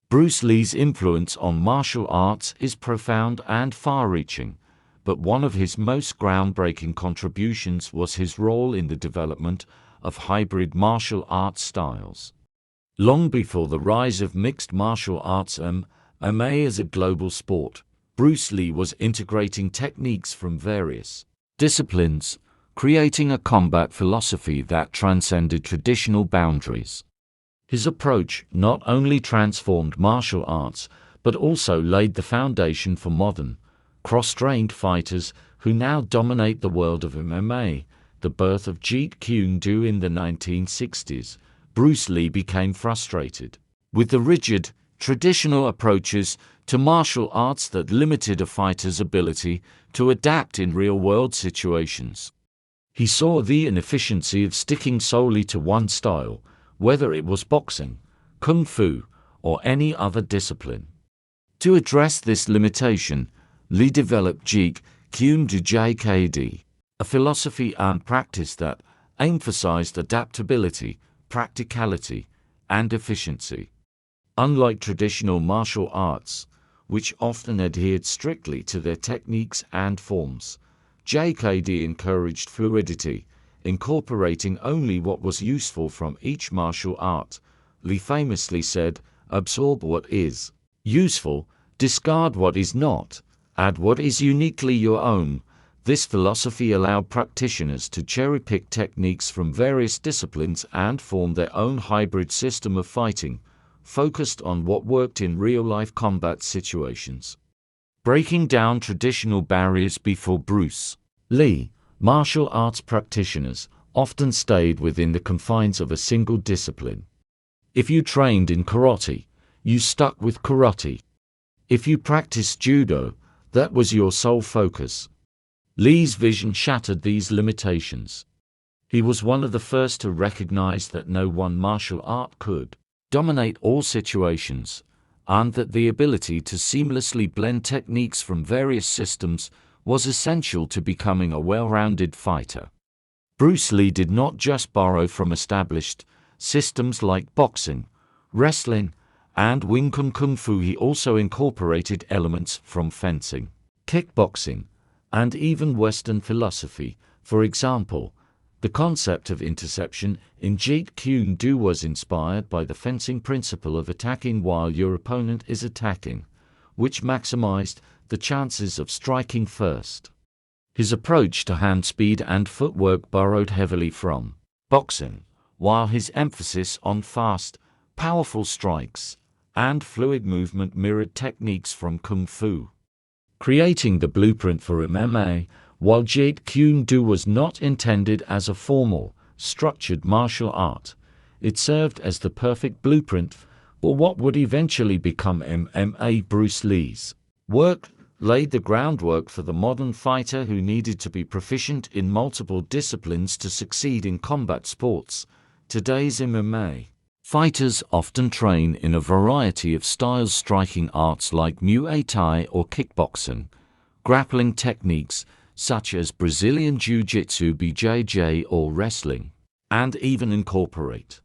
Bruce Lee's influence on martial arts is profound and far-reaching, but one of his most groundbreaking contributions was his role in the development of hybrid martial arts styles. Long before the rise of mixed martial arts MMA as a global sport, Bruce Lee was integrating techniques from various disciplines, creating a combat philosophy that transcended traditional boundaries. His approach not only transformed martial arts, but also laid the foundation for modern, cross-trained fighters who now dominate the world of MMA. The birth of Jeet Kune Do in the 1960s, Bruce Lee became frustrated with the rigid, traditional approaches to martial arts that limited a fighter's ability to adapt in real-world situations. He saw the inefficiency of sticking solely to one style, whether it was boxing, kung fu, or any other discipline. To address this limitation, Lee developed Jeet Kune Do (JKD), a philosophy and practice that emphasized adaptability, practicality, and efficiency. Unlike traditional martial arts, which often adhered strictly to their techniques and forms, JKD encouraged fluidity, incorporating only what was useful from each martial art. Lee famously said, "Absorb what is useful, discard what is not, add what is uniquely your own." This philosophy allowed practitioners to cherry-pick techniques from various disciplines and form their own hybrid system of fighting, focused on what worked in real-life combat situations. Breaking down traditional barriers. Before Bruce Lee, martial arts practitioners often stayed within the confines of a single discipline. If you trained in karate, you stuck with karate. If you practiced judo, that was your sole focus. Lee's vision shattered these limitations. He was one of the first to recognize that no one martial art could dominate all situations, and that the ability to seamlessly blend techniques from various systems was essential to becoming a well-rounded fighter. Bruce Lee did not just borrow from established systems like boxing, wrestling, and Wing Chun Kung Fu. He also incorporated elements from fencing, kickboxing, and even Western philosophy. For example, the concept of interception in Jeet Kune Do was inspired by the fencing principle of attacking while your opponent is attacking, which maximized the chances of striking first. His approach to hand speed and footwork borrowed heavily from boxing, while his emphasis on fast, powerful strikes and fluid movement mirrored techniques from Kung Fu, creating the blueprint for MMA. While Jeet Kune Do was not intended as a formal, structured martial art, it served as the perfect blueprint for what would eventually become MMA. Bruce Lee's work laid the groundwork for the modern fighter who needed to be proficient in multiple disciplines to succeed in combat sports. Today's MMA fighters often train in a variety of styles, striking arts like Muay Thai or kickboxing, grappling techniques such as Brazilian Jiu-Jitsu (BJJ) or wrestling, and even incorporate